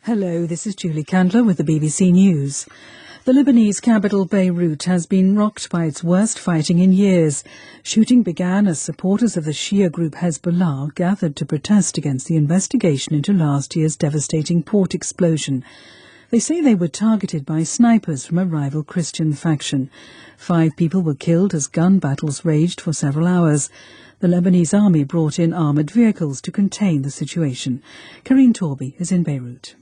Hello, this is Julie Candler with the BBC News. The Lebanese capital Beirut has been rocked by its worst fighting in years. Shooting began as supporters of the Shia group Hezbollah gathered to protest against the investigation into last year's devastating port explosion. They say they were targeted by snipers from a rival Christian faction. 5 people were killed as gun battles raged for several hours. The Lebanese army brought in armoured vehicles to contain the situation. Karine Torby is in Beirut.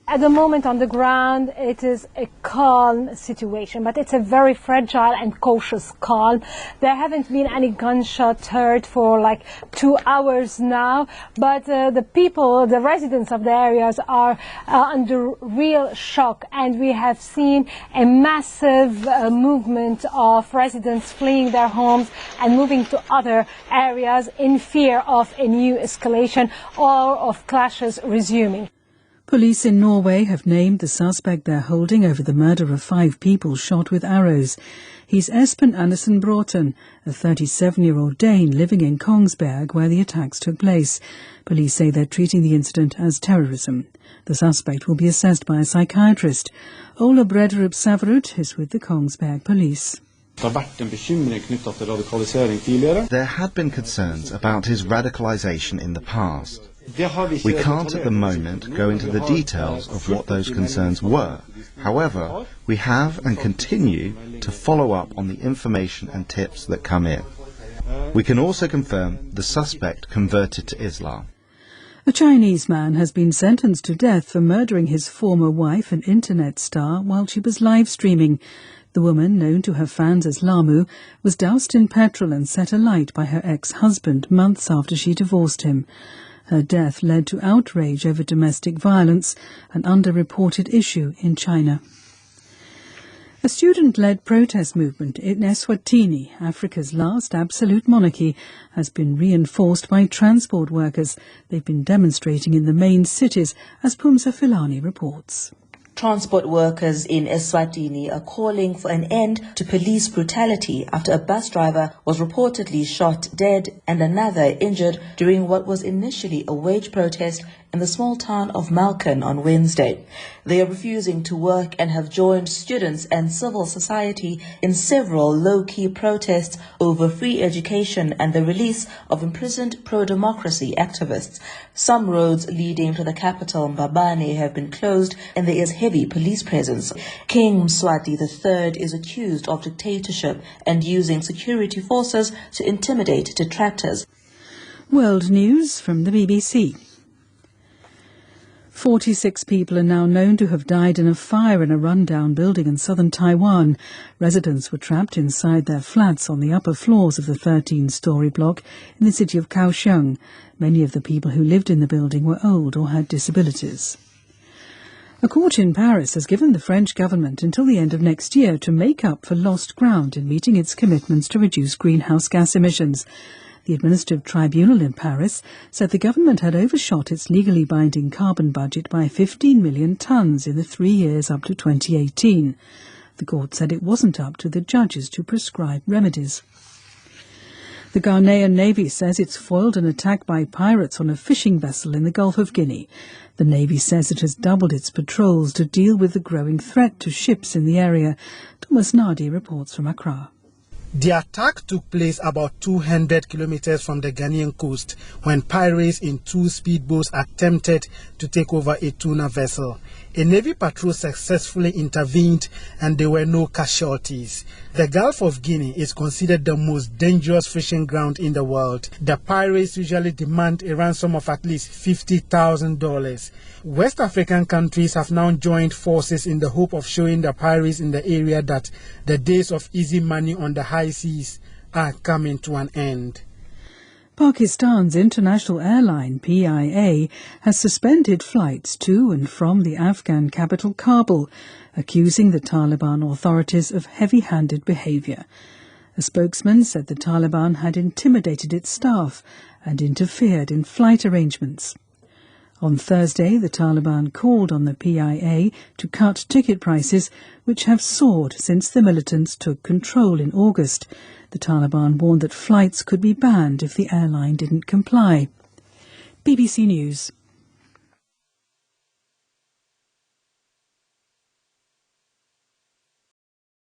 At the moment on the ground, it is a calm situation, but it's a very fragile and cautious calm. There haven't been any gunshots heard for like 2 hours now, but the people, the residents of the areas are under real shock, and we have seen a massive movement of residents fleeing their homes and moving to other areas in fear of a new escalation or of clashes resuming. Police in Norway have named the suspect they're holding over the murder of 5 people shot with arrows. He's Espen Andersen Bråten, a 37-year-old Dane living in Kongsberg where the attacks took place. Police say they're treating the incident as terrorism. The suspect will be assessed by a psychiatrist. Ola Brederup Savrut is with the Kongsberg police. There had been concerns about his radicalisation in the past. We can't at the moment go into the details of what those concerns were. However, we have and continue to follow up on the information and tips that come in. We can also confirm the suspect converted to Islam. A Chinese man has been sentenced to death for murdering his former wife, an internet star, while she was live streaming. The woman, known to her fans as Lamu, was doused in petrol and set alight by her ex-husband months after she divorced him. Her death led to outrage over domestic violence, an underreported issue in China. A student-led protest movement in Eswatini, Africa's last absolute monarchy, has been reinforced by transport workers. They've been demonstrating in the main cities, as Pumsa Filani reports. Transport workers in Eswatini are calling for an end to police brutality after a bus driver was reportedly shot dead and another injured during what was initially a wage protest in the small town of Malkan on Wednesday. They are refusing to work and have joined students and civil society in several low-key protests over free education and the release of imprisoned pro-democracy activists. Some roads leading to the capital, Mbabane, have been closed and there is heavy police presence. King Mswati III is accused of dictatorship and using security forces to intimidate detractors. World News from the BBC. 46 people are now known to have died in a fire in a rundown building in southern Taiwan. Residents were trapped inside their flats on the upper floors of the 13-story block in the city of Kaohsiung. Many of the people who lived in the building were old or had disabilities. A court in Paris has given the French government until the end of next year to make up for lost ground in meeting its commitments to reduce greenhouse gas emissions. The administrative tribunal in Paris said the government had overshot its legally binding carbon budget by 15 million tonnes in the 3 years up to 2018. The court said it wasn't up to the judges to prescribe remedies. The Ghanaian Navy says it's foiled an attack by pirates on a fishing vessel in the Gulf of Guinea. The Navy says it has doubled its patrols to deal with the growing threat to ships in the area. Thomas Nardi reports from Accra. The attack took place about 200 kilometers from the Ghanaian coast when pirates in 2 speedboats attempted to take over a tuna vessel. A Navy patrol successfully intervened and there were no casualties. The Gulf of Guinea is considered the most dangerous fishing ground in the world. The pirates usually demand a ransom of at least $50,000. West African countries have now joined forces in the hope of showing the pirates in the area that the days of easy money on the high seas are coming to an end. Pakistan's international airline, PIA, has suspended flights to and from the Afghan capital, Kabul, accusing the Taliban authorities of heavy-handed behaviour. A spokesman said the Taliban had intimidated its staff and interfered in flight arrangements. On Thursday, the Taliban called on the PIA to cut ticket prices, which have soared since the militants took control in August. The Taliban warned that flights could be banned if the airline didn't comply. BBC News.